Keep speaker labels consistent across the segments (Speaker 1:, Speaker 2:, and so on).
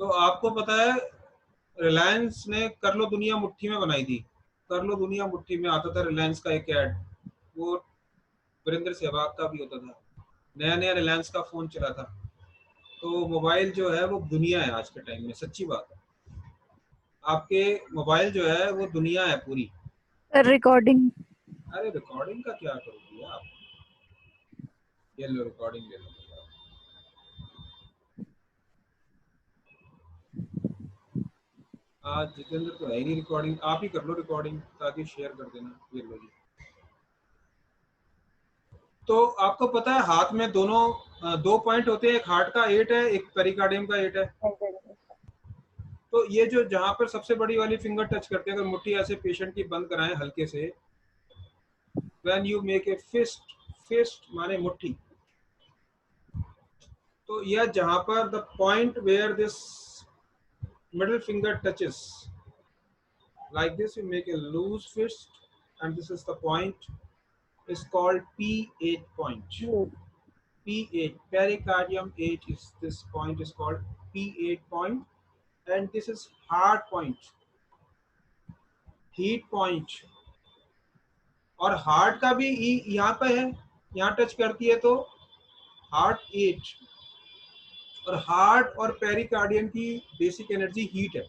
Speaker 1: तो आपको पता है रिलायंस ने कर लो दुनिया मुट्ठी में बनाई थी। कर लो दुनिया मुट्ठी में आता था रिलायंस का एक ऐड, वो वीरेंद्र सहवाग का भी होता था। नया नया रिलायंस का फोन चला था। तो मोबाइल जो है वो दुनिया है आज के टाइम में, सच्ची बात है। आपके मोबाइल जो है वो दुनिया है पूरी।
Speaker 2: रिकॉर्डिंग।
Speaker 1: अरे रिकॉर्डिंग का क्या करोगी आप, ये लो रिकॉर्डिंग ले लो। आज जितेंद्र तो है ही नहीं, रिकॉर्डिंग आप ही कर लो रिकॉर्डिंग, ताकि शेयर कर देना। ये लो जी। तो आपको पता है हाथ में दोनों दो पॉइंट होते हैं, एक हार्ट का 8 है, एक पेरिकार्डियम का 8 है। तो ये जो जहां पर सबसे बड़ी वाली फिंगर टच करते हैं, अगर मुट्ठी ऐसे पेशेंट की बंद कराएं हल्के से, when you make a fist, fist माने मुट्ठी, तो यह जहां पर the point where this middle finger touches like this, you make a loose fist, and this is the point, is called P8 point. P8 pericardium 8 is this point, is called P8 point, and this is hard point, heat point. और heart का भी यहाँ पे है, यहाँ touch करती है तो हार्ट 8। और हार्ट और पेरिकार्डियम की बेसिक एनर्जी हीट है,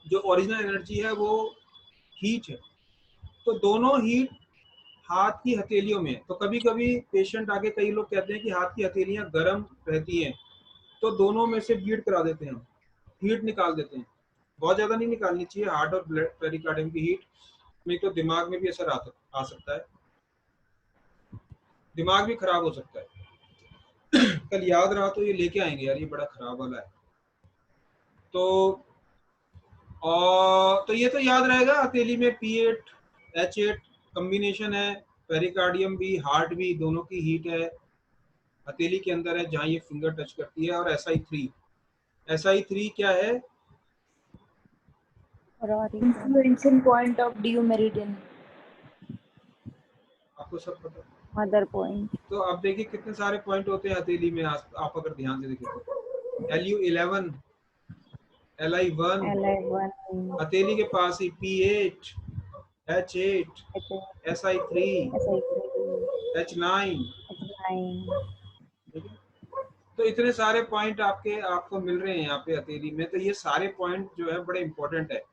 Speaker 1: जो ओरिजिनल एनर्जी है वो हीट है। तो दोनों हीट हाथ की हथेलियों में। तो कभी कभी पेशेंट आके कई लोग कहते हैं कि हाथ की हथेलियां गर्म रहती हैं, तो दोनों में से ब्लीड करा देते हैं, हीट निकाल देते हैं। बहुत ज्यादा नहीं निकालनी चाहिए हार्ट और पेरिकार्डियम की हीट, नहीं तो दिमाग में भी असर आ सकता है, दिमाग भी खराब हो सकता है। कल याद रहा तो ये लेके आएंगे यार, ये बड़ा खराब वाला है। तो और तो ये तो याद रहेगा, हथेली में P8 H8 कॉम्बिनेशन है, पेरिकार्डियम भी हार्ट भी दोनों की हीट है, हथेली के अंदर है जहां ये फिंगर टच करती है। और SI3, SI3 क्या है?
Speaker 2: Influencing point of due meridian,
Speaker 1: आपको सब पता?
Speaker 2: Mother point.
Speaker 1: तो आप देखिए कितने सारे पॉइंट होते हैं हथेली में, आप अगर ध्यान से देखें तो LU11, LI1,
Speaker 2: LI1,
Speaker 1: हथेली के पास ही P8 H8 SI3 H9। तो इतने सारे पॉइंट आपको मिल रहे हैं यहाँ पे हथेली में। तो ये सारे पॉइंट जो है बड़े इंपॉर्टेंट है।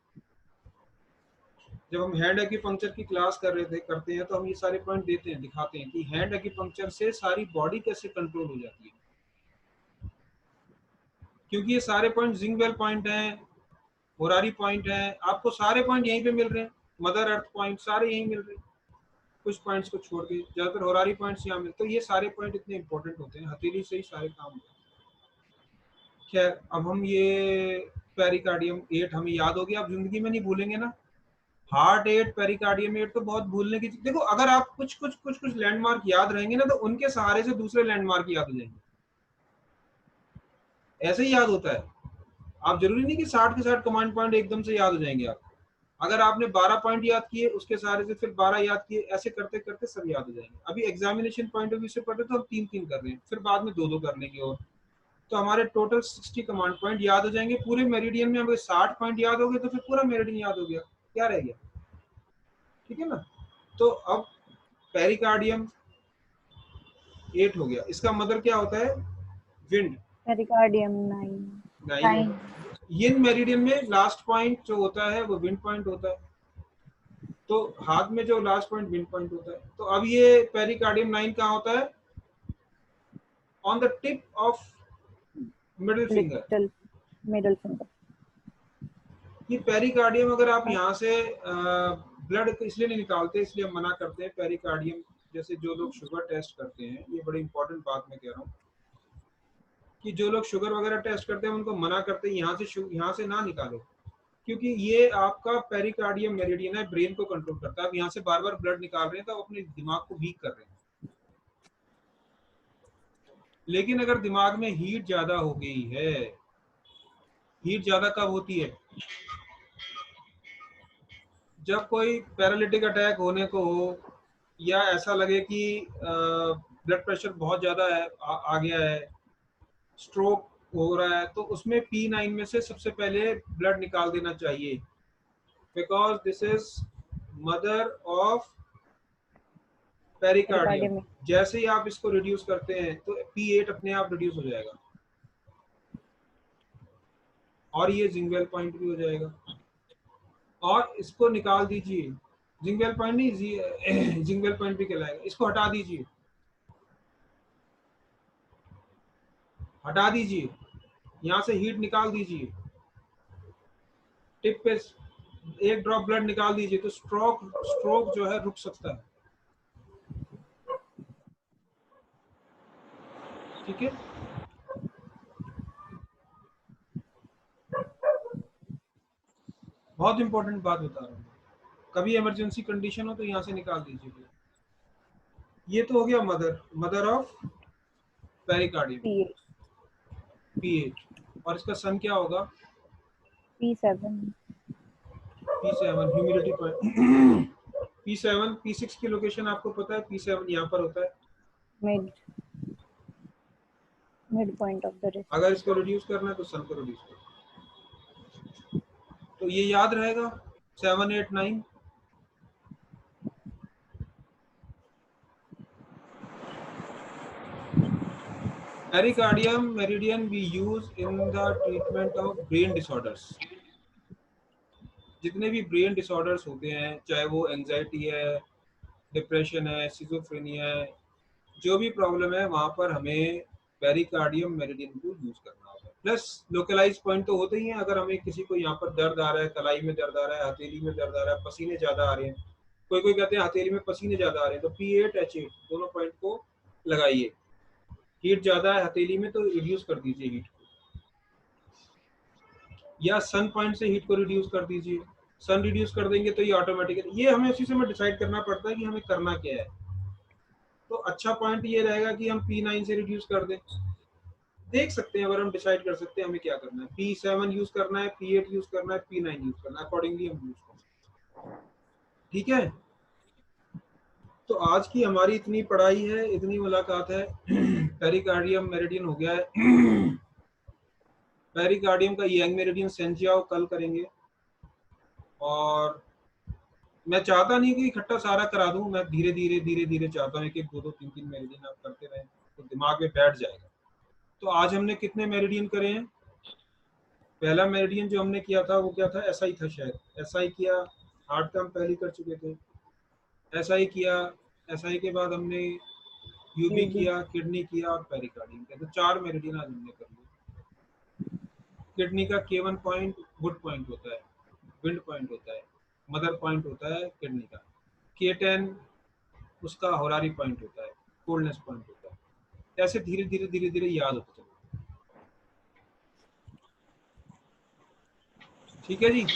Speaker 1: जब हम हैंड एक्यूपंक्चर की क्लास करते हैं तो हम ये सारे पॉइंट देते हैं, दिखाते हैं कि हैंड एक्यूपंक्चर से सारी बॉडी कैसे कंट्रोल हो जाती है। क्योंकि ये सारे पॉइंट जिंगवेल पॉइंट हैं, होरारी पॉइंट हैं, आपको सारे पॉइंट यहीं पे मिल रहे हैं, मदर अर्थ पॉइंट सारे यहीं मिल रहे हैं, कुछ पॉइंट्स को छोड़ के ज्यादातर होरारी पॉइंट्स यहाँ मिलते। तो ये सारे पॉइंट इतने इंपॉर्टेंट होते हैं, हथेली से ही सारे काम होते हैं। खैर अब हम ये पेरिकार्डियम 8 हमें याद हो गया, अब जिंदगी में नहीं भूलेंगे ना। हार्ट 8 पेरिकार्डियम 8 तो बहुत भूलने की। देखो अगर आप कुछ लैंडमार्क याद रहेंगे ना, तो उनके सहारे से दूसरे लैंडमार्क याद हो जाएंगे, ऐसे ही याद होता है। आप जरूरी नहीं कि 60 के 60 कमांड पॉइंट एकदम से याद हो जाएंगे आप। अगर आपने 12 पॉइंट याद किए, उसके सहारे से फिर 12 याद किए, ऐसे करते करते सब याद हो जाएंगे। अभी एग्जामिनेशन पॉइंट ऑफ व्यू से पढ़े तो हम 3-3 कर रहे हैं, फिर बाद में 2-2 कर लेंगे। और तो हमारे टोटल 60 कमांड पॉइंट याद हो जाएंगे पूरे मेरिडियन में। अगर 60 पॉइंट याद हो गए तो फिर पूरा मेरिडियन याद हो गया, क्या रह गया? ठीक है ना। तो अब पेरिकार्डियम 8 हो गया, इसका मदर क्या होता है? विंड।
Speaker 2: पेरिकार्डियम 9।
Speaker 1: यिन मेरिडियन में लास्ट पॉइंट जो होता है वो विंड पॉइंट होता है, तो हाथ में जो लास्ट पॉइंट विंड पॉइंट होता है। तो अब ये पेरिकार्डियम 9 कहाँ होता है? On the tip of middle finger.
Speaker 2: Middle finger.
Speaker 1: ये पेरिकार्डियम अगर आप यहाँ से ब्लड इसलिए नहीं निकालते, इसलिए हम मना करते हैं पेरिकार्डियम। जैसे जो लोग शुगर टेस्ट करते हैं, ये बड़ी इंपॉर्टेंट बात मैं कह रहा हूँ कि जो लोग शुगर वगैरह टेस्ट करते हैं उनको मना करते हैं यहाँ से ना निकालो, क्योंकि ये आपका पेरिकार्डियम मेरिडियन है, ब्रेन को कंट्रोल करता है। आप यहाँ से बार बार ब्लड निकाल रहे हैं तो अपने दिमाग को वीक कर रहे हैं। लेकिन अगर दिमाग में हीट ज्यादा हो गई है, हीट ज्यादा कब होती है? जब कोई पैरालिटिक अटैक होने को हो, या ऐसा लगे कि ब्लड प्रेशर बहुत ज्यादा है, आ गया है, स्ट्रोक हो रहा है तो उसमें P9 में से सबसे पहले ब्लड निकाल देना चाहिए, because this is mother of pericardium.
Speaker 2: Pericardium.
Speaker 1: जैसे ही आप इसको रिड्यूस करते हैं तो P8 अपने आप रिड्यूस हो जाएगा और ये जिंगवेल पॉइंट भी हो जाएगा। और इसको निकाल दीजिए, जिंगवेल पॉइंट नहीं, जिंगवेल पॉइंट भी कहलाएगा। इसको हटा दीजिए, हटा दीजिए, यहाँ से हीट निकाल दीजिए, टिप पे एक ड्रॉप ब्लड निकाल दीजिए तो स्ट्रोक जो है रुक सकता है। ठीक है, बहुत इंपॉर्टेंट बात बता रहा हूँ। कभी इमरजेंसी कंडीशन हो तो यहाँ से निकाल दीजिए। ये तो हो गया mother of pericardium,
Speaker 2: P8
Speaker 1: P8। और इसका सन क्या होगा?
Speaker 2: P7
Speaker 1: P7 humidity point. P7 P6 की लोकेशन आपको पता है, P7 यहाँ पर होता है।
Speaker 2: Mid point of the wrist.
Speaker 1: अगर इसको रिड्यूस करना है तो सन को रिड्यूस करना, तो ये याद रहेगा 7, 8, 9। Pericardium meridian we use in the treatment of brain disorders. जितने भी ब्रेन डिसऑर्डर्स होते हैं, चाहे वो एंजाइटी है, डिप्रेशन है, सिजोफ्रेनिया है, जो भी प्रॉब्लम है वहां पर हमें पेरिकार्डियम मेरिडियन को यूज करना होगा। प्लस लोकलाइज पॉइंट तो होते ही हैं। अगर हमें किसी को यहाँ पर दर्द आ रहा है, कलाई में दर्द आ रहा है, हथेली में दर्द आ रहा है, पसीने ज्यादा आ रहे हैं, कोई कोई कहते हैं हथेली में पसीने ज्यादा आ रहे हैं, तो P8 H8 दोनों पॉइंट को लगाइए। हीट ज्यादा है हथेली में तो रिड्यूस कर दीजिए हीट को, या सन पॉइंट से हीट को रिड्यूस कर दीजिए। सन रिड्यूस कर देंगे तो ये ऑटोमेटिकली, ये हमें उसी समय डिसाइड करना पड़ता है कि हमें करना क्या है। तो अच्छा पॉइंट ये रहेगा कि हम P9 से रिड्यूस कर दें। देख सकते हैं, अगर हम डिसाइड कर सकते हैं हमें क्या करना है, P7 यूज करना है, P8 यूज करना है, P9 यूज करना है, अकॉर्डिंगली हम यूज करना है। ठीक है, तो आज की हमारी इतनी पढ़ाई है, इतनी मुलाकात है। पेरिकार्डियम मेरिडियन हो गया है। पेरिकार्डियम का यंग मेरिडियन सेंजियाओ कल करेंगे। और मैं चाहता नहीं कि इकट्ठा सारा करा दूं, मैं धीरे धीरे चाहता हूँ, एक एक दो दो तीन तीन मेरिडियन आप करते रहें तो दिमाग में बैठ जाएगा। तो आज हमने कितने मेरिडियन करे हैं? पहला मेरिडियन जो हमने किया था वो क्या था? एसआई था शायद, एसआई किया, हार्ट का हम पहले कर चुके थे, एसआई किया, एसआई के बाद हमने यूबी किया, किडनी किया और पेरिकार्डियम किया। तो 4 मेरिडियन आज हमने कर लिए। किडनी का K1 पॉइंट गुड पॉइंट होता है, विंड पॉइंट होता है, मदर पॉइंट होता है किडनी का। K10 उसका होरारी पॉइंट होता है, कोल्डनेस पॉइंट होता है। ऐसे धीरे धीरे याद होता चलो। ठीक है जी।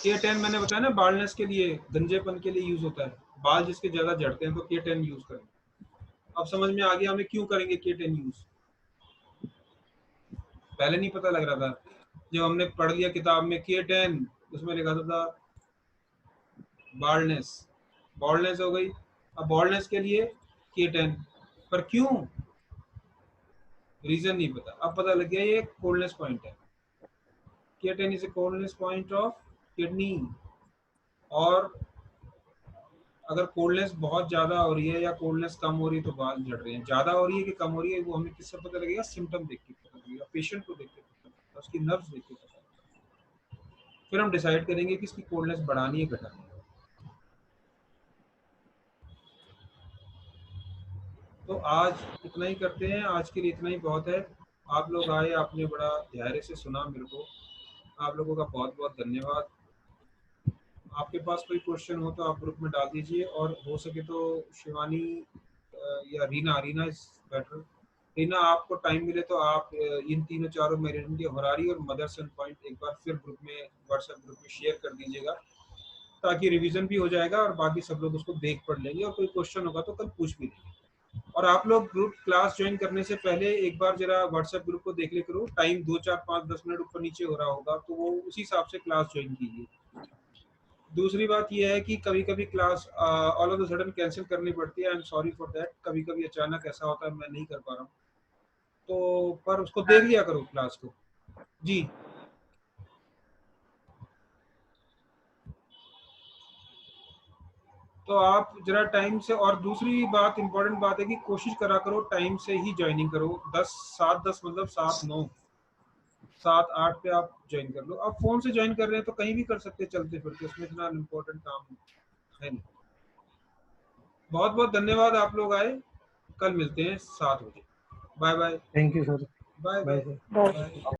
Speaker 1: K10 मैंने बताया ना, बालनेस के लिए, गंजेपन के लिए यूज होता है। बाल जिसके ज्यादा झड़ते हैं तो K10 यूज करें। अब समझ में आ गया हमें क्यों करेंगे K10 यूज। पहले नहीं पता लग रहा था, जब हमने पढ़ लिया किताब में K10, उसमें लिखा था बाल्डनेस, बॉल्डनेस हो गई। अब बॉल्डनेस के लिए K10, पर क्यों, रीजन नहीं पता। अब पता लग गया ये कोल्डनेस पॉइंट है। K10 is a coldness point of kidney. और अगर कोल्डनेस बहुत ज्यादा हो रही है या कोल्डनेस कम हो रही है तो बाल झड़ रहे हैं, ज्यादा हो रही है कि कम हो रही है, वो हमें किससे पता लगेगा? सिम्टम देख के पता लगेगा, पेशेंट को देख के पता लगेगा, उसकी नर्व्स देख के पता लगेगा। फिर हम डिसाइड करेंगे कि इसकी कोल्डनेस बढ़ानी है घटानी है। तो आज इतना ही करते हैं, आज के लिए इतना ही बहुत है। आप लोग आए, आपने बड़ा धैर्य से सुना मेरे को, आप लोगों का बहुत बहुत धन्यवाद। आपके पास कोई क्वेश्चन हो तो आप ग्रुप में डाल दीजिए, और हो सके तो शिवानी या रीना इज बेटर। रीना, आपको टाइम मिले तो आप इन तीनों चारों मेरिडियन की होरारी और मदर सन पॉइंट एक बार फिर ग्रुप में, व्हाट्सएप ग्रुप में शेयर कर दीजिएगा, ताकि रिवीजन भी हो जाएगा और बाकी सब लोग उसको देख पढ़ लेंगे, और कोई क्वेश्चन होगा तो कल पूछ भी लेंगे। और आप लोग ग्रुप क्लास ज्वाइन करने से पहले एक बार जरा व्हाट्सएप ग्रुप को देख ले करो, टाइम 2 4 5 10 मिनट ऊपर नीचे हो रहा होगा तो वो उसी हिसाब से क्लास ज्वाइन कीजिए। दूसरी बात यह है कि कभी कभी class all of the sudden cancel करनी पड़ती है। I am sorry for that. कभी कभी अचानक ऐसा होता है, मैं नहीं कर पा रहा हूँ, तो पर उसको देख लिया करो क्लास को। जी तो आप जरा टाइम से, और दूसरी बात इंपॉर्टेंट बात है कि कोशिश करा करो टाइम से ही ज्वाइनिंग करो। 7:10 मतलब 7:09, 7:08 पे आप ज्वाइन कर लो। आप फोन से ज्वाइन कर रहे हैं तो कहीं भी कर सकते हैं चलते फिरते, उसमें इतना इम्पोर्टेंट काम है नहीं। बहुत बहुत धन्यवाद, आप लोग आए। कल मिलते हैं 7 बजे। Bye bye.
Speaker 3: Thank you sir.
Speaker 1: Bye
Speaker 3: bye
Speaker 1: bye.
Speaker 3: Sir.
Speaker 2: Bye.
Speaker 1: Bye.